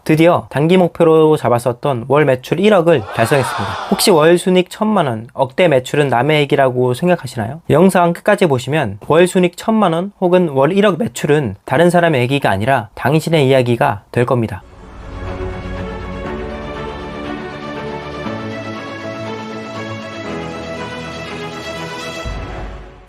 드디어 단기 목표로 잡았었던 월 매출 1억을 달성했습니다. 혹시 월 순익 1000만원, 억대 매출은 남의 얘기라고 생각하시나요? 영상 끝까지 보시면 월 순익 1000만원 혹은 월 1억 매출은 다른 사람의 얘기가 아니라 당신의 이야기가 될 겁니다.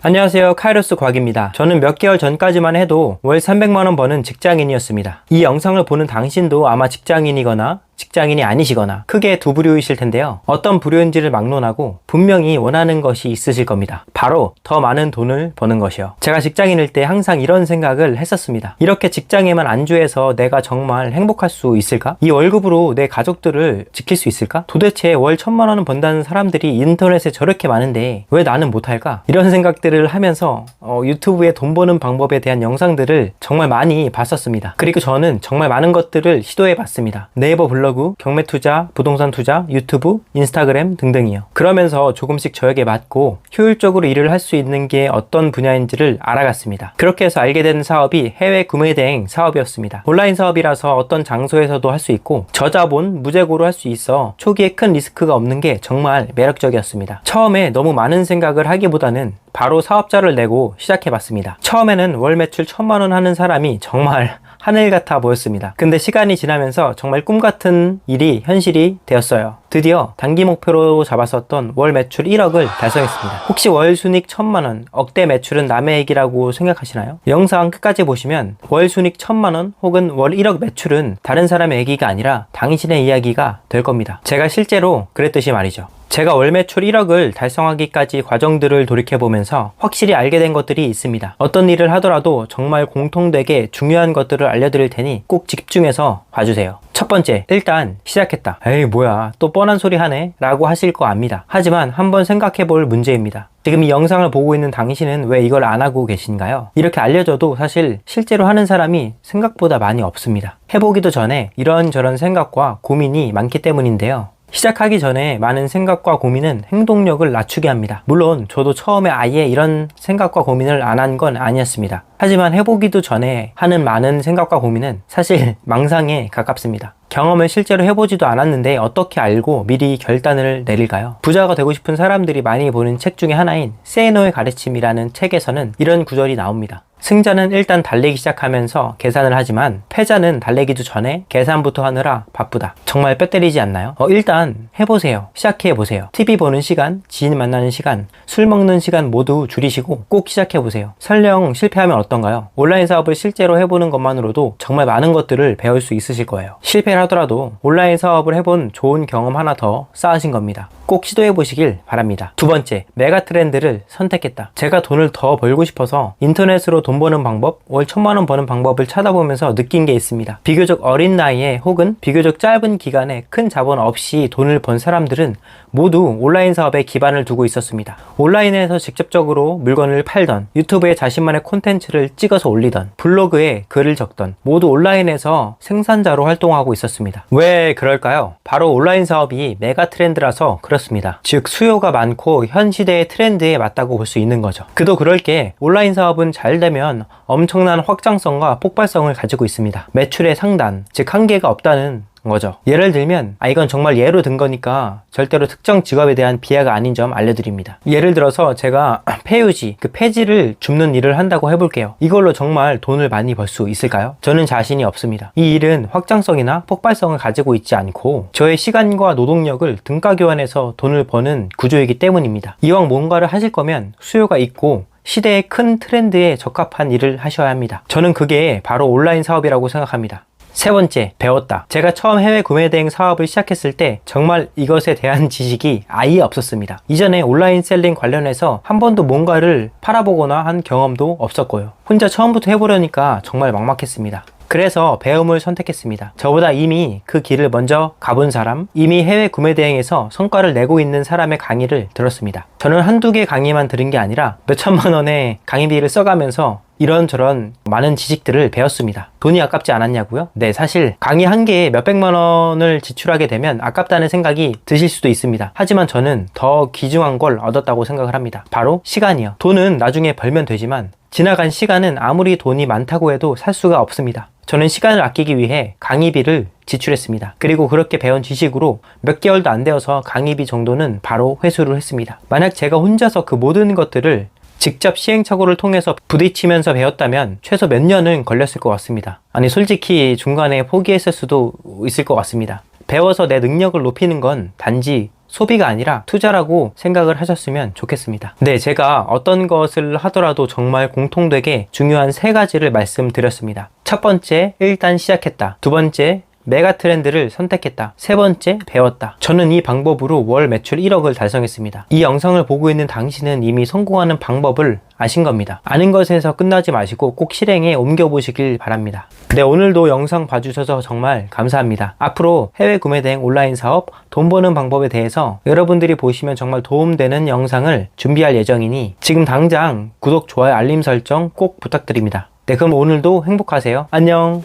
안녕하세요, 카이로스 곽입니다. 저는 몇 개월 전까지만 해도 월 300만원 버는 직장인이었습니다. 이 영상을 보는 당신도 아마 직장인이거나 직장인이 아니시거나 크게 두 부류이실 텐데요. 어떤 부류인지를 막론하고 분명히 원하는 것이 있으실 겁니다. 바로 더 많은 돈을 버는 것이요. 제가 직장인일 때 항상 이런 생각을 했었습니다. 이렇게 직장에만 안주해서 내가 정말 행복할 수 있을까? 이 월급으로 내 가족들을 지킬 수 있을까? 도대체 월 1000만원은 번다는 사람들이 인터넷에 저렇게 많은데 왜 나는 못할까? 이런 생각들을 하면서 유튜브에 돈 버는 방법에 대한 영상들을 정말 많이 봤었습니다. 그리고 저는 정말 많은 것들을 시도해 봤습니다. 네이버 블로그, 경매 투자, 부동산 투자, 유튜브, 인스타그램 등등이요. 그러면서 조금씩 저에게 맞고 효율적으로 일을 할 수 있는 게 어떤 분야인지를 알아갔습니다. 그렇게 해서 알게 된 사업이 해외 구매 대행 사업이었습니다. 온라인 사업이라서 어떤 장소에서도 할 수 있고 저자본, 무재고로 할 수 있어 초기에 큰 리스크가 없는 게 정말 매력적이었습니다. 처음에 너무 많은 생각을 하기보다는 바로 사업자를 내고 시작해봤습니다. 처음에는 월 매출 1000만원 하는 사람이 정말 하늘 같아 보였습니다. 근데 시간이 지나면서 정말 꿈같은 일이 현실이 되었어요. 드디어 단기 목표로 잡았었던 월 매출 1억을 달성했습니다. 혹시 월 순익 1000만원, 억대 매출은 남의 얘기라고 생각하시나요? 영상 끝까지 보시면 월 순익 1000만원 혹은 월 1억 매출은 다른 사람의 얘기가 아니라 당신의 이야기가 될 겁니다. 제가 실제로 그랬듯이 말이죠. 제가 월 매출 1억을 달성하기까지 과정들을 돌이켜보면서 확실히 알게 된 것들이 있습니다. 어떤 일을 하더라도 정말 공통되게 중요한 것들을 알려드릴 테니 꼭 집중해서 봐주세요. 첫 번째, 일단 시작했다. 에이 뭐야 또 뻔한 소리 하네 라고 하실 거 압니다. 하지만 한번 생각해 볼 문제입니다. 지금 이 영상을 보고 있는 당신은 왜 이걸 안 하고 계신가요? 이렇게 알려줘도 사실 실제로 하는 사람이 생각보다 많이 없습니다. 해보기도 전에 이런저런 생각과 고민이 많기 때문인데요. 시작하기 전에 많은 생각과 고민은 행동력을 낮추게 합니다. 물론 저도 처음에 아예 이런 생각과 고민을 안 한 건 아니었습니다. 하지만 해보기도 전에 하는 많은 생각과 고민은 사실 망상에 가깝습니다. 경험을 실제로 해보지도 않았는데 어떻게 알고 미리 결단을 내릴까요? 부자가 되고 싶은 사람들이 많이 보는 책 중에 하나인 세이노의 가르침이라는 책에서는 이런 구절이 나옵니다. 승자는 일단 달리기 시작하면서 계산을 하지만 패자는 달리기도 전에 계산부터 하느라 바쁘다. 정말 뼈 때리지 않나요? 일단 해보세요. 시작해보세요. TV 보는 시간, 지인 만나는 시간, 술 먹는 시간 모두 줄이시고 꼭 시작해보세요. 설령 실패하면 어떤가요? 온라인 사업을 실제로 해보는 것만으로도 정말 많은 것들을 배울 수 있으실 거예요. 실패를 하더라도 온라인 사업을 해본 좋은 경험 하나 더 쌓으신 겁니다. 꼭 시도해보시길 바랍니다. 두 번째, 메가 트렌드를 선택했다. 제가 돈을 더 벌고 싶어서 인터넷으로 돈 버는 방법, 월 1000만원 버는 방법을 찾아보면서 느낀 게 있습니다. 비교적 어린 나이에 혹은 비교적 짧은 기간에 큰 자본 없이 돈을 번 사람들은 모두 온라인 사업에 기반을 두고 있었습니다. 온라인에서 직접적으로 물건을 팔던, 유튜브에 자신만의 콘텐츠를 찍어서 올리던, 블로그에 글을 적던 모두 온라인에서 생산자로 활동하고 있었습니다. 왜 그럴까요? 바로 온라인 사업이 메가 트렌드라서 그렇습니다. 즉 수요가 많고 현 시대의 트렌드에 맞다고 볼 수 있는 거죠. 그도 그럴 게 온라인 사업은 잘 되면 엄청난 확장성과 폭발성을 가지고 있습니다. 매출의 상단, 즉 한계가 없다는 거죠. 예를 들면 이건 정말 예로 든 거니까 절대로 특정 직업에 대한 비하가 아닌 점 알려드립니다. 예를 들어서 제가 폐유지, 폐지를 줍는 일을 한다고 해볼게요. 이걸로 정말 돈을 많이 벌 수 있을까요? 저는 자신이 없습니다. 이 일은 확장성이나 폭발성을 가지고 있지 않고 저의 시간과 노동력을 등가 교환해서 돈을 버는 구조이기 때문입니다. 이왕 뭔가를 하실 거면 수요가 있고 시대의 큰 트렌드에 적합한 일을 하셔야 합니다. 저는 그게 바로 온라인 사업이라고 생각합니다. 세 번째, 배웠다. 제가 처음 해외 구매 대행 사업을 시작했을 때 정말 이것에 대한 지식이 아예 없었습니다. 이전에 온라인 셀링 관련해서 한 번도 뭔가를 팔아보거나 한 경험도 없었고요. 혼자 처음부터 해보려니까 정말 막막했습니다. 그래서 배움을 선택했습니다. 저보다 이미 그 길을 먼저 가본 사람, 이미 해외 구매 대행에서 성과를 내고 있는 사람의 강의를 들었습니다. 저는 한두 개 강의만 들은 게 아니라 몇천만 원의 강의비를 써가면서 이런저런 많은 지식들을 배웠습니다. 돈이 아깝지 않았냐고요? 네, 사실 강의 한 개에 몇백만 원을 지출하게 되면 아깝다는 생각이 드실 수도 있습니다. 하지만 저는 더 귀중한 걸 얻었다고 생각을 합니다. 바로 시간이요. 돈은 나중에 벌면 되지만 지나간 시간은 아무리 돈이 많다고 해도 살 수가 없습니다. 저는 시간을 아끼기 위해 강의비를 지출했습니다. 그리고 그렇게 배운 지식으로 몇 개월도 안 되어서 강의비 정도는 바로 회수를 했습니다. 만약 제가 혼자서 그 모든 것들을 직접 시행착오를 통해서 부딪히면서 배웠다면 최소 몇 년은 걸렸을 것 같습니다. 아니 솔직히 중간에 포기했을 수도 있을 것 같습니다. 배워서 내 능력을 높이는 건 단지 소비가 아니라 투자라고 생각을 하셨으면 좋겠습니다. 네, 제가 어떤 것을 하더라도 정말 공통되게 중요한 3가지를 말씀드렸습니다. 첫 번째, 일단 시작했다. 두 번째, 메가 트렌드를 선택했다. 세 번째, 배웠다. 저는 이 방법으로 월 매출 1억을 달성했습니다. 이 영상을 보고 있는 당신은 이미 성공하는 방법을 아신 겁니다. 아는 것에서 끝나지 마시고 꼭 실행에 옮겨보시길 바랍니다. 네, 오늘도 영상 봐주셔서 정말 감사합니다. 앞으로 해외 구매 대행 온라인 사업, 돈 버는 방법에 대해서 여러분들이 보시면 정말 도움되는 영상을 준비할 예정이니 지금 당장 구독, 좋아요, 알림 설정 꼭 부탁드립니다. 네, 그럼 오늘도 행복하세요. 안녕.